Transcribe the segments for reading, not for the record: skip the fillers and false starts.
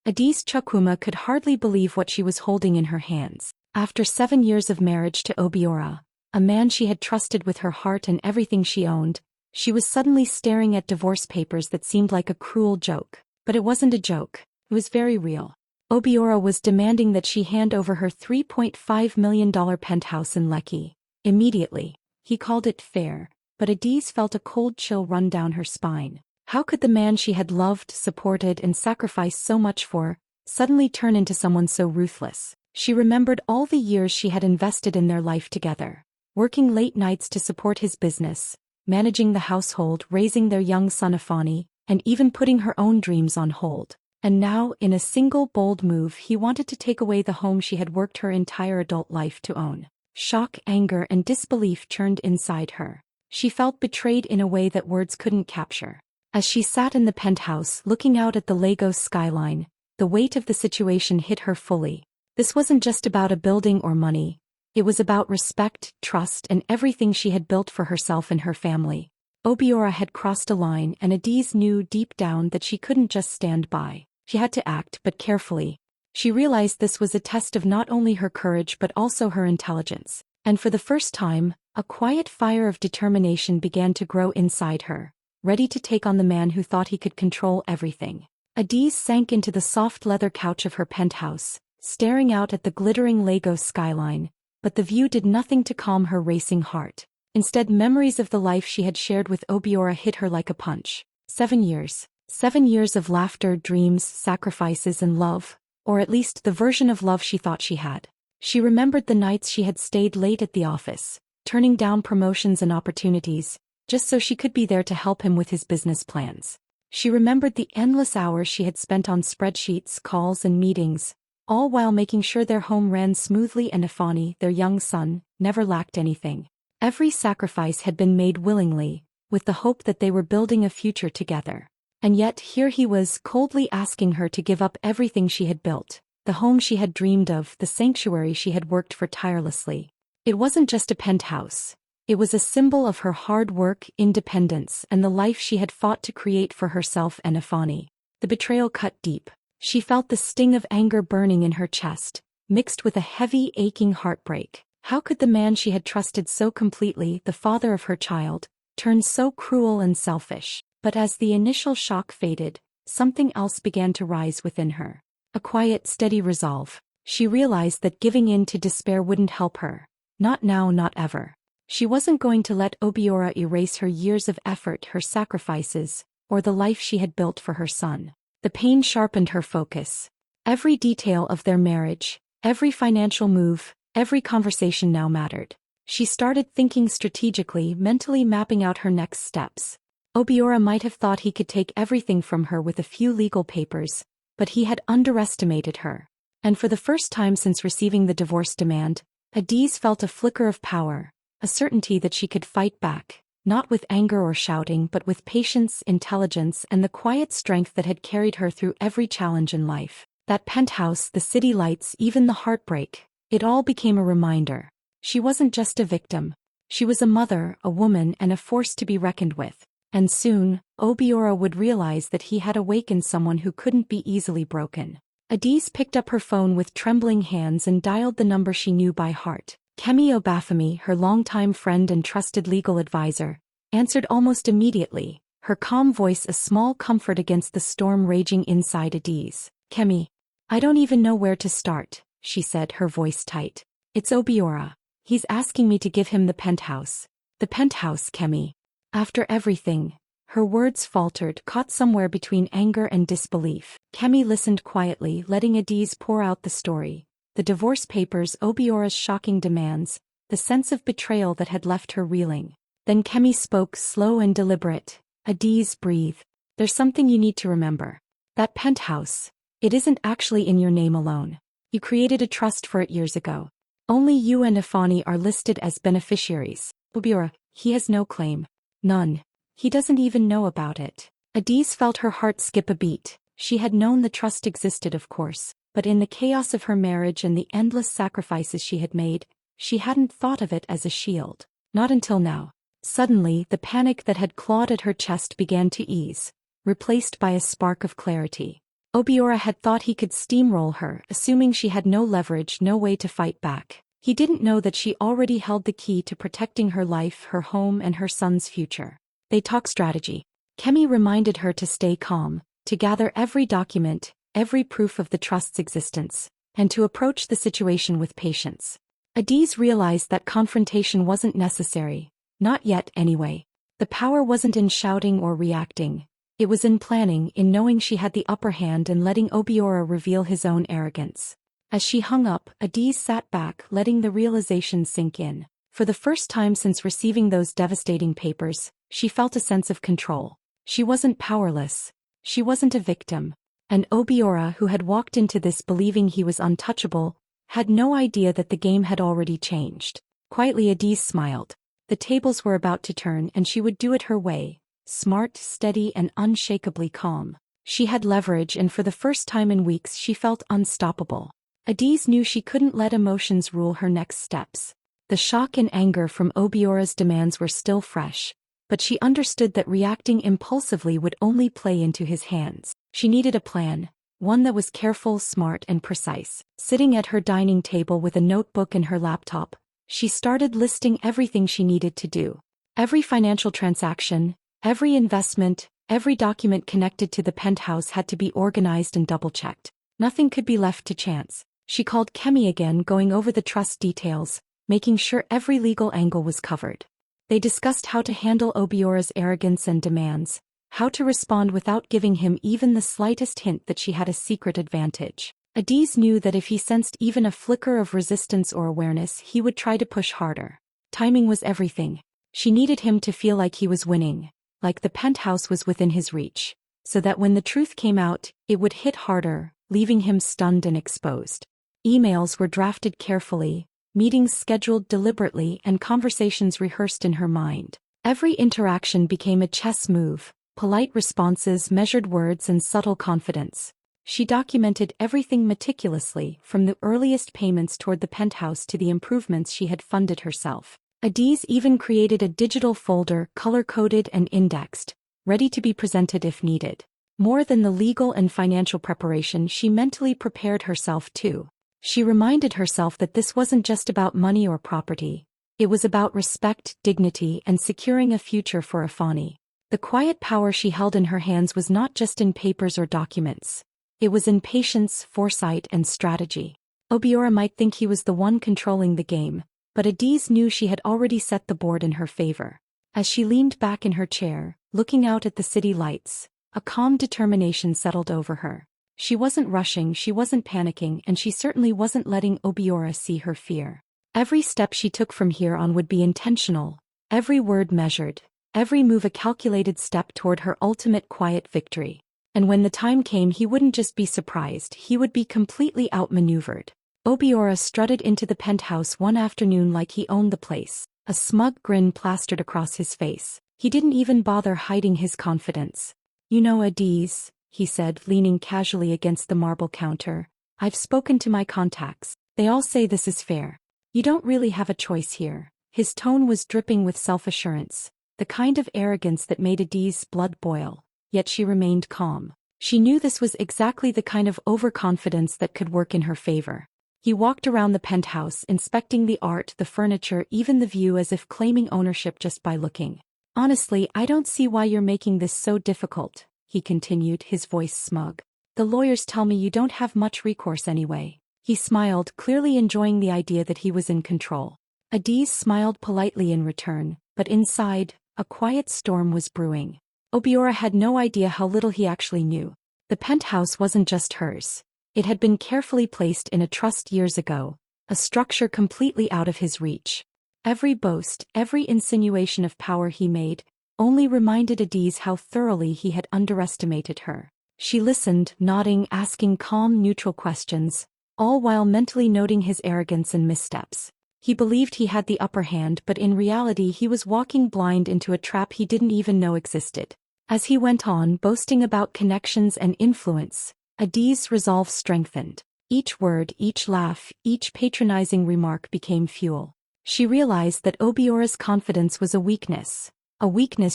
Adis Chukwuma could hardly believe what she was holding in her hands. After 7 years of marriage to Obiora, a man she had trusted with her heart and everything she owned, she was suddenly staring at divorce papers that seemed like a cruel joke. But it wasn't a joke, it was very real. Obiora was demanding that she hand over her $3.5 million penthouse in Lekki. Immediately, he called it fair, but Adis felt a cold chill run down her spine. How could the man she had loved, supported, and sacrificed so much for, suddenly turn into someone so ruthless? She remembered all the years she had invested in their life together, working late nights to support his business, managing the household, raising their young son Afani, and even putting her own dreams on hold. And now, in a single bold move, he wanted to take away the home she had worked her entire adult life to own. Shock, anger, and disbelief churned inside her. She felt betrayed in a way that words couldn't capture. As she sat in the penthouse looking out at the Lagos skyline, the weight of the situation hit her fully. This wasn't just about a building or money. It was about respect, trust, and everything she had built for herself and her family. Obiora had crossed a line, and Adis knew deep down that she couldn't just stand by. She had to act, but carefully. She realized this was a test of not only her courage but also her intelligence. And for the first time, a quiet fire of determination began to grow inside her, ready to take on the man who thought he could control everything. Adis sank into the soft leather couch of her penthouse, staring out at the glittering Lagos skyline, but the view did nothing to calm her racing heart. Instead, memories of the life she had shared with Obiora hit her like a punch. 7 years. 7 years of laughter, dreams, sacrifices, and love, or at least the version of love she thought she had. She remembered the nights she had stayed late at the office, turning down promotions and opportunities, just so she could be there to help him with his business plans. She remembered the endless hours she had spent on spreadsheets, calls, and meetings, all while making sure their home ran smoothly and Afani, their young son, never lacked anything. Every sacrifice had been made willingly, with the hope that they were building a future together. And yet here he was, coldly asking her to give up everything she had built, the home she had dreamed of, the sanctuary she had worked for tirelessly. It wasn't just a penthouse. It was a symbol of her hard work, independence, and the life she had fought to create for herself and Afani. The betrayal cut deep. She felt the sting of anger burning in her chest, mixed with a heavy, aching heartbreak. How could the man she had trusted so completely, the father of her child, turn so cruel and selfish? But as the initial shock faded, something else began to rise within her. A quiet, steady resolve. She realized that giving in to despair wouldn't help her. Not now, not ever. She wasn't going to let Obiora erase her years of effort, her sacrifices, or the life she had built for her son. The pain sharpened her focus. Every detail of their marriage, every financial move, every conversation now mattered. She started thinking strategically, mentally mapping out her next steps. Obiora might have thought he could take everything from her with a few legal papers, but he had underestimated her. And for the first time since receiving the divorce demand, Adis felt a flicker of power, a certainty that she could fight back, not with anger or shouting but with patience, intelligence, and the quiet strength that had carried her through every challenge in life. That penthouse, the city lights, even the heartbreak, it all became a reminder. She wasn't just a victim. She was a mother, a woman, and a force to be reckoned with. And soon, Obiora would realize that he had awakened someone who couldn't be easily broken. Adis picked up her phone with trembling hands and dialed the number she knew by heart. Kemi Obafemi, her longtime friend and trusted legal advisor, answered almost immediately, her calm voice a small comfort against the storm raging inside Adis. "Kemi, I don't even know where to start," she said, her voice tight. "It's Obiora. He's asking me to give him the penthouse." "The penthouse, Kemi." After everything, her words faltered, caught somewhere between anger and disbelief. Kemi listened quietly, letting Adis pour out the story. The divorce papers, Obiora's shocking demands, the sense of betrayal that had left her reeling. Then Kemi spoke, slow and deliberate. "Adis, breathe. There's something you need to remember. That penthouse, it isn't actually in your name alone. You created a trust for it years ago. Only you and Afani are listed as beneficiaries. Obiora, he has no claim. None. He doesn't even know about it." Adis felt her heart skip a beat. She had known the trust existed, of course, but in the chaos of her marriage and the endless sacrifices she had made, she hadn't thought of it as a shield. Not until now. Suddenly, the panic that had clawed at her chest began to ease, replaced by a spark of clarity. Obiora had thought he could steamroll her, assuming she had no leverage, no way to fight back. He didn't know that she already held the key to protecting her life, her home, and her son's future. They talked strategy. Kemi reminded her to stay calm, to gather every document, every proof of the trust's existence, and to approach the situation with patience. Adiz realized that confrontation wasn't necessary. Not yet, anyway. The power wasn't in shouting or reacting. It was in planning, in knowing she had the upper hand and letting Obiora reveal his own arrogance. As she hung up, Adiz sat back, letting the realization sink in. For the first time since receiving those devastating papers, she felt a sense of control. She wasn't powerless. She wasn't a victim. And Obiora, who had walked into this believing he was untouchable, had no idea that the game had already changed. Quietly Adiz smiled. The tables were about to turn and she would do it her way. Smart, steady, and unshakably calm. She had leverage and for the first time in weeks she felt unstoppable. Adiz knew she couldn't let emotions rule her next steps. The shock and anger from Obiora's demands were still fresh, but she understood that reacting impulsively would only play into his hands. She needed a plan, one that was careful, smart, and precise. Sitting at her dining table with a notebook and her laptop, she started listing everything she needed to do. Every financial transaction, every investment, every document connected to the penthouse had to be organized and double-checked. Nothing could be left to chance. She called Kemi again, going over the trust details, making sure every legal angle was covered. They discussed how to handle Obiora's arrogance and demands, how to respond without giving him even the slightest hint that she had a secret advantage. Adiz knew that if he sensed even a flicker of resistance or awareness, he would try to push harder. Timing was everything. She needed him to feel like he was winning, like the penthouse was within his reach, so that when the truth came out, it would hit harder, leaving him stunned and exposed. Emails were drafted carefully, meetings scheduled deliberately, and conversations rehearsed in her mind. Every interaction became a chess move, polite responses, measured words, and subtle confidence. She documented everything meticulously, from the earliest payments toward the penthouse to the improvements she had funded herself. Adiz even created a digital folder, color-coded and indexed, ready to be presented if needed. More than the legal and financial preparation, she mentally prepared herself too. She reminded herself that this wasn't just about money or property. It was about respect, dignity, and securing a future for Afani. The quiet power she held in her hands was not just in papers or documents. It was in patience, foresight, and strategy. Obiora might think he was the one controlling the game, but Adiz knew she had already set the board in her favor. As she leaned back in her chair, looking out at the city lights, a calm determination settled over her. She wasn't rushing, she wasn't panicking, and she certainly wasn't letting Obiora see her fear. Every step she took from here on would be intentional, every word measured, every move a calculated step toward her ultimate quiet victory. And when the time came, he wouldn't just be surprised, he would be completely outmaneuvered. Obiora strutted into the penthouse one afternoon like he owned the place, a smug grin plastered across his face. He didn't even bother hiding his confidence. "You know, Adiz," he said, leaning casually against the marble counter, "I've spoken to my contacts. They all say this is fair. You don't really have a choice here." His tone was dripping with self-assurance, the kind of arrogance that made Adiz's blood boil, yet she remained calm. She knew this was exactly the kind of overconfidence that could work in her favor. He walked around the penthouse, inspecting the art, the furniture, even the view, as if claiming ownership just by looking. "Honestly, I don't see why you're making this so difficult," he continued, his voice smug. "The lawyers tell me you don't have much recourse anyway." He smiled, clearly enjoying the idea that he was in control. Adiz smiled politely in return, but inside, a quiet storm was brewing. Obiora had no idea how little he actually knew. The penthouse wasn't just hers. It had been carefully placed in a trust years ago, a structure completely out of his reach. Every boast, every insinuation of power he made, only reminded Adiz how thoroughly he had underestimated her. She listened, nodding, asking calm, neutral questions, all while mentally noting his arrogance and missteps. He believed he had the upper hand, but in reality he was walking blind into a trap he didn't even know existed. As he went on, boasting about connections and influence, Adiz's resolve strengthened. Each word, each laugh, each patronizing remark became fuel. She realized that Obiora's confidence was a weakness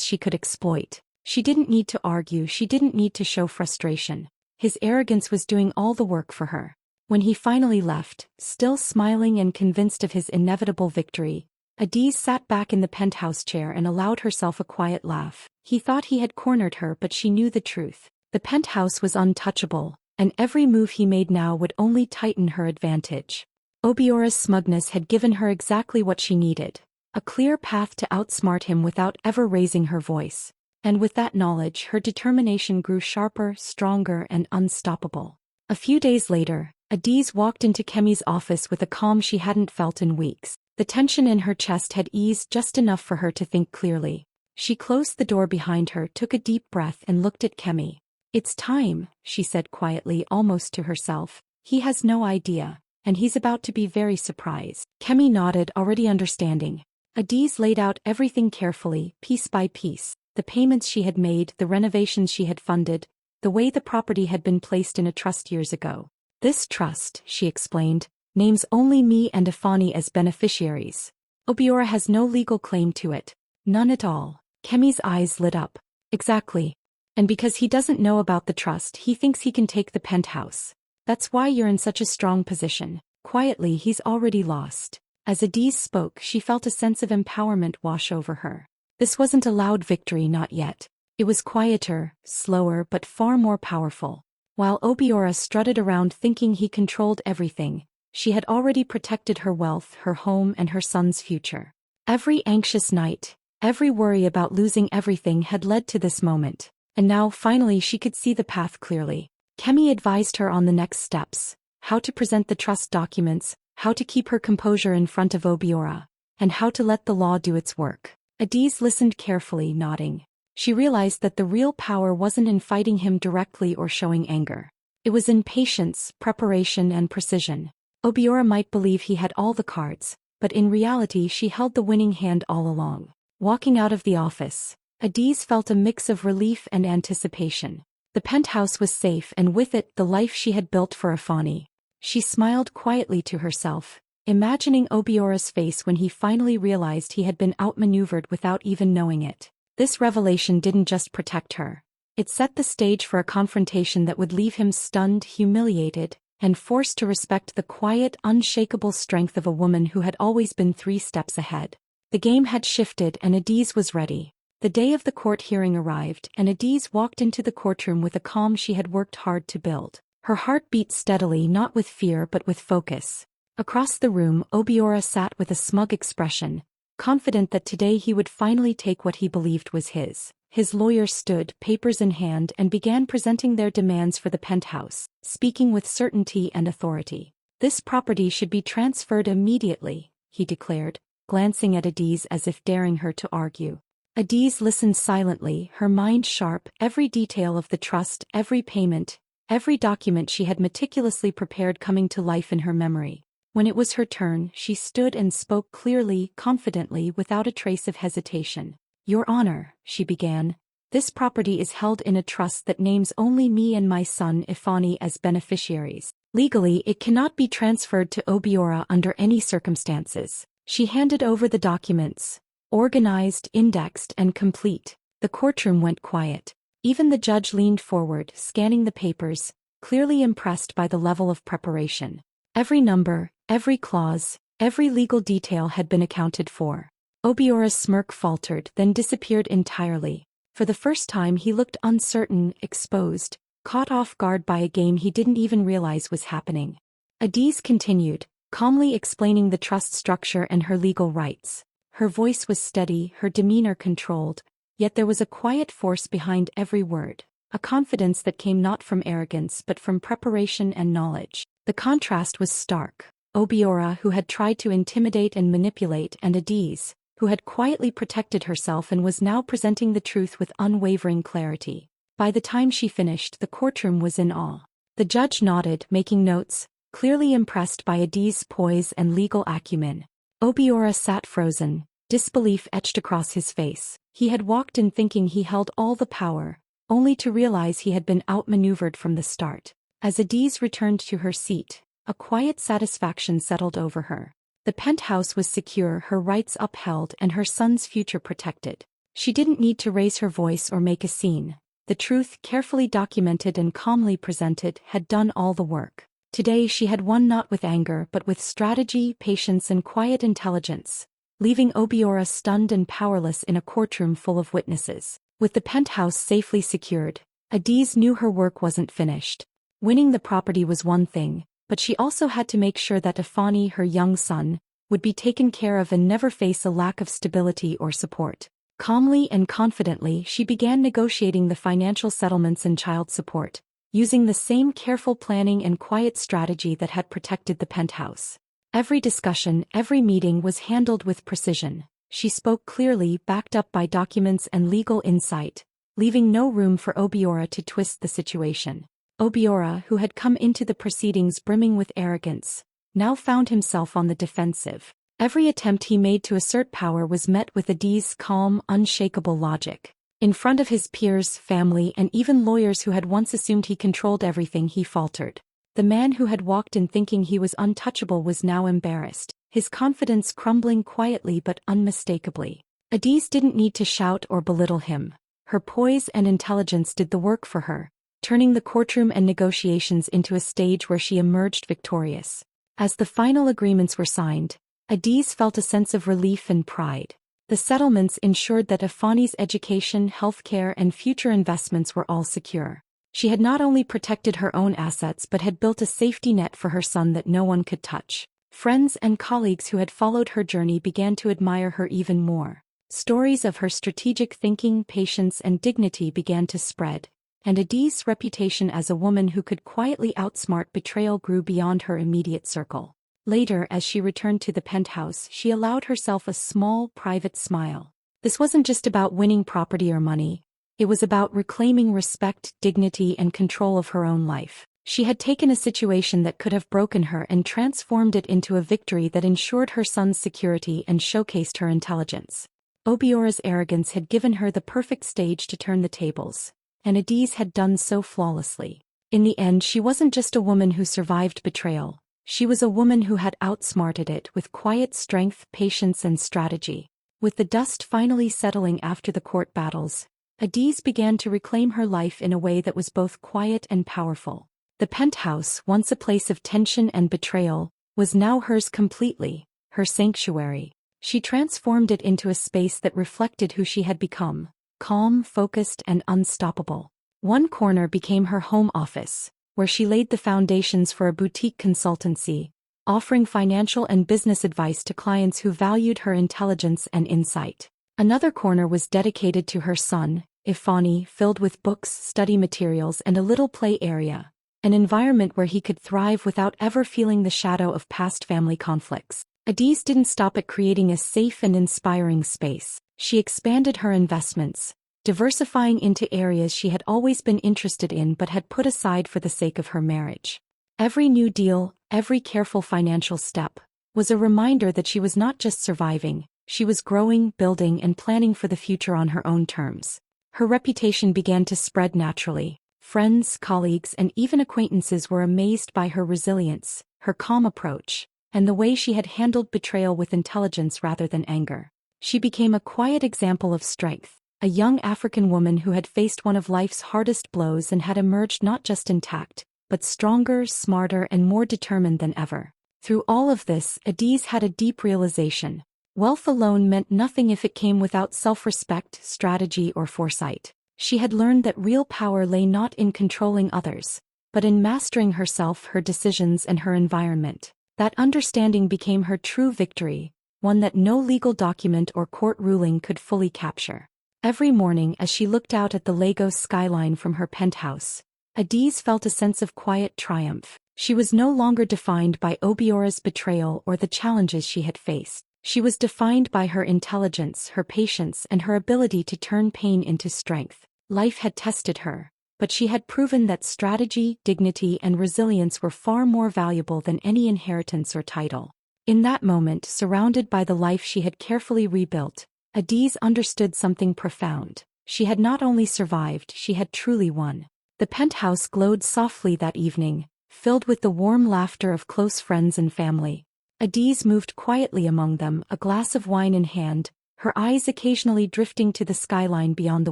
she could exploit. She didn't need to argue, she didn't need to show frustration. His arrogance was doing all the work for her. When he finally left, still smiling and convinced of his inevitable victory, Adiz sat back in the penthouse chair and allowed herself a quiet laugh. He thought he had cornered her, but she knew the truth. The penthouse was untouchable, and every move he made now would only tighten her advantage. Obiora's smugness had given her exactly what she needed, a clear path to outsmart him without ever raising her voice. And with that knowledge, her determination grew sharper, stronger, and unstoppable. A few days later, Adiz walked into Kemi's office with a calm she hadn't felt in weeks. The tension in her chest had eased just enough for her to think clearly. She closed the door behind her, took a deep breath, and looked at Kemi. "It's time," she said quietly, almost to herself. "He has no idea, and he's about to be very surprised." Kemi nodded, already understanding. Adiz laid out everything carefully, piece by piece. The payments she had made, the renovations she had funded, the way the property had been placed in a trust years ago. "This trust," she explained, "names only me and Ifani as beneficiaries. Obiora has no legal claim to it. None at all." Kemi's eyes lit up. "Exactly. And because he doesn't know about the trust, he thinks he can take the penthouse. That's why you're in such a strong position." Quietly, he's already lost. As Adiz spoke, she felt a sense of empowerment wash over her. This wasn't a loud victory, not yet. It was quieter, slower, but far more powerful. While Obiora strutted around thinking he controlled everything, she had already protected her wealth, her home, and her son's future. Every anxious night, every worry about losing everything had led to this moment, and now finally she could see the path clearly. Kemi advised her on the next steps: how to present the trust documents, how to keep her composure in front of Obiora, and how to let the law do its work. Adiz listened carefully, nodding. She realized that the real power wasn't in fighting him directly or showing anger. It was in patience, preparation, and precision. Obiora might believe he had all the cards, but in reality she held the winning hand all along. Walking out of the office, Adiz felt a mix of relief and anticipation. The penthouse was safe, and with it the life she had built for Ifani. She smiled quietly to herself, imagining Obiora's face when he finally realized he had been outmaneuvered without even knowing it. This revelation didn't just protect her. It set the stage for a confrontation that would leave him stunned, humiliated, and forced to respect the quiet, unshakable strength of a woman who had always been 3 steps ahead. The game had shifted, and Adiz was ready. The day of the court hearing arrived, and Adiz walked into the courtroom with a calm she had worked hard to build. Her heart beat steadily, not with fear but with focus. Across the room, Obiora sat with a smug expression, confident that today he would finally take what he believed was his. His lawyer stood, papers in hand, and began presenting their demands for the penthouse, speaking with certainty and authority. "This property should be transferred immediately," he declared, glancing at Adiz as if daring her to argue. Adiz listened silently, her mind sharp, every detail of the trust, every payment, every document she had meticulously prepared coming to life in her memory. When it was her turn, she stood and spoke clearly, confidently, without a trace of hesitation. "Your Honor," she began, "this property is held in a trust that names only me and my son Ifani as beneficiaries. Legally, it cannot be transferred to Obiora under any circumstances." She handed over the documents, organized, indexed, and complete. The courtroom went quiet. Even the judge leaned forward, scanning the papers, clearly impressed by the level of preparation. Every number, every clause, every legal detail had been accounted for. Obiora's smirk faltered, then disappeared entirely. For the first time he looked uncertain, exposed, caught off guard by a game he didn't even realize was happening. Adiz continued, calmly explaining the trust structure and her legal rights. Her voice was steady, her demeanor controlled, yet there was a quiet force behind every word, a confidence that came not from arrogance but from preparation and knowledge. The contrast was stark. Obiora, who had tried to intimidate and manipulate, and Adiz, who had quietly protected herself and was now presenting the truth with unwavering clarity. By the time she finished, the courtroom was in awe. The judge nodded, making notes, clearly impressed by Adiz's poise and legal acumen. Obiora sat frozen, disbelief etched across his face. He had walked in thinking he held all the power, only to realize he had been outmaneuvered from the start. As Adiz returned to her seat, a quiet satisfaction settled over her. The penthouse was secure, her rights upheld, and her son's future protected. She didn't need to raise her voice or make a scene. The truth, carefully documented and calmly presented, had done all the work. Today she had won not with anger but with strategy, patience and quiet intelligence, leaving Obiora stunned and powerless in a courtroom full of witnesses. With the penthouse safely secured, Adiz knew her work wasn't finished. Winning the property was one thing, but she also had to make sure that Afani, her young son, would be taken care of and never face a lack of stability or support. Calmly and confidently she began negotiating the financial settlements and child support, using the same careful planning and quiet strategy that had protected the penthouse. Every discussion, every meeting was handled with precision. She spoke clearly, backed up by documents and legal insight, leaving no room for Obiora to twist the situation. Obiora, who had come into the proceedings brimming with arrogance, now found himself on the defensive. Every attempt he made to assert power was met with Adiz's calm, unshakable logic. In front of his peers, family, and even lawyers who had once assumed he controlled everything, he faltered. The man who had walked in thinking he was untouchable was now embarrassed, his confidence crumbling quietly but unmistakably. Adiz didn't need to shout or belittle him. Her poise and intelligence did the work for her, turning the courtroom and negotiations into a stage where she emerged victorious. As the final agreements were signed, Adiz felt a sense of relief and pride. The settlements ensured that Afani's education, healthcare, and future investments were all secure. She had not only protected her own assets but had built a safety net for her son that no one could touch. Friends and colleagues who had followed her journey began to admire her even more. Stories of her strategic thinking, patience, and dignity began to spread, and Adiz's reputation as a woman who could quietly outsmart betrayal grew beyond her immediate circle. Later, as she returned to the penthouse, she allowed herself a small, private smile. This wasn't just about winning property or money. It was about reclaiming respect, dignity, and control of her own life. She had taken a situation that could have broken her and transformed it into a victory that ensured her son's security and showcased her intelligence. Obiora's arrogance had given her the perfect stage to turn the tables, and Adiz had done so flawlessly. In the end, she wasn't just a woman who survived betrayal. She was a woman who had outsmarted it with quiet strength, patience, and strategy. With the dust finally settling after the court battles, Adiz began to reclaim her life in a way that was both quiet and powerful. The penthouse, once a place of tension and betrayal, was now hers completely, her sanctuary. She transformed it into a space that reflected who she had become, calm, focused, and unstoppable. One corner became her home office, where she laid the foundations for a boutique consultancy, offering financial and business advice to clients who valued her intelligence and insight. Another corner was dedicated to her son, Ifani, filled with books, study materials, and a little play area, an environment where he could thrive without ever feeling the shadow of past family conflicts. Adiz didn't stop at creating a safe and inspiring space. She expanded her investments, diversifying into areas she had always been interested in but had put aside for the sake of her marriage. Every new deal, every careful financial step, was a reminder that she was not just surviving, she was growing, building, and planning for the future on her own terms. Her reputation began to spread naturally. Friends, colleagues, and even acquaintances were amazed by her resilience, her calm approach, and the way she had handled betrayal with intelligence rather than anger. She became a quiet example of strength, a young African woman who had faced one of life's hardest blows and had emerged not just intact, but stronger, smarter, and more determined than ever. Through all of this, Adiz had a deep realization. Wealth alone meant nothing if it came without self-respect, strategy, or foresight. She had learned that real power lay not in controlling others, but in mastering herself, her decisions, and her environment. That understanding became her true victory, one that no legal document or court ruling could fully capture. Every morning as she looked out at the Lagos skyline from her penthouse, Adiz felt a sense of quiet triumph. She was no longer defined by Obiora's betrayal or the challenges she had faced. She was defined by her intelligence, her patience, and her ability to turn pain into strength. Life had tested her, but she had proven that strategy, dignity, and resilience were far more valuable than any inheritance or title. In that moment, surrounded by the life she had carefully rebuilt, Adiz understood something profound. She had not only survived, she had truly won. The penthouse glowed softly that evening, filled with the warm laughter of close friends and family. Adiz moved quietly among them, a glass of wine in hand, her eyes occasionally drifting to the skyline beyond the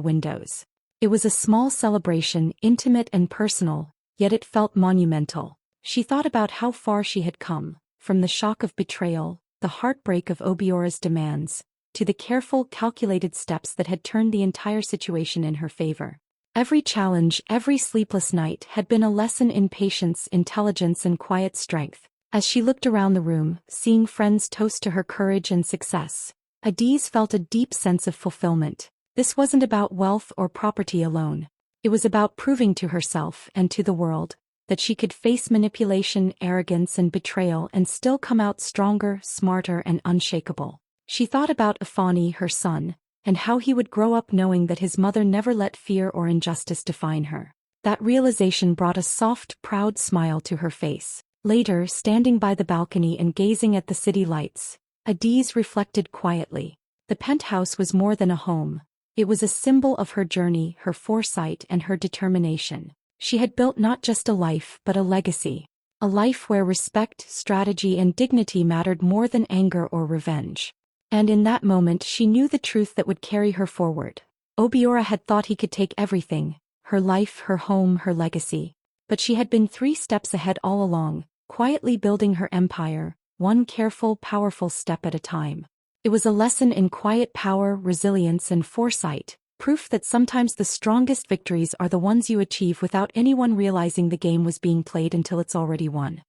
windows. It was a small celebration, intimate and personal, yet it felt monumental. She thought about how far she had come, from the shock of betrayal, the heartbreak of Obiora's demands, to the careful, calculated steps that had turned the entire situation in her favor. Every challenge, every sleepless night had been a lesson in patience, intelligence and quiet strength. As she looked around the room, seeing friends toast to her courage and success, Adiz felt a deep sense of fulfillment. This wasn't about wealth or property alone. It was about proving to herself and to the world that she could face manipulation, arrogance and betrayal and still come out stronger, smarter and unshakable. She thought about Afani, her son, and how he would grow up knowing that his mother never let fear or injustice define her. That realization brought a soft, proud smile to her face. Later, standing by the balcony and gazing at the city lights, Adiz reflected quietly. The penthouse was more than a home. It was a symbol of her journey, her foresight and her determination. She had built not just a life but a legacy. A life where respect, strategy and dignity mattered more than anger or revenge. And in that moment she knew the truth that would carry her forward. Obiora had thought he could take everything, her life, her home, her legacy. But she had been 3 steps ahead all along, quietly building her empire, one careful, powerful step at a time. It was a lesson in quiet power, resilience and foresight, proof that sometimes the strongest victories are the ones you achieve without anyone realizing the game was being played until it's already won.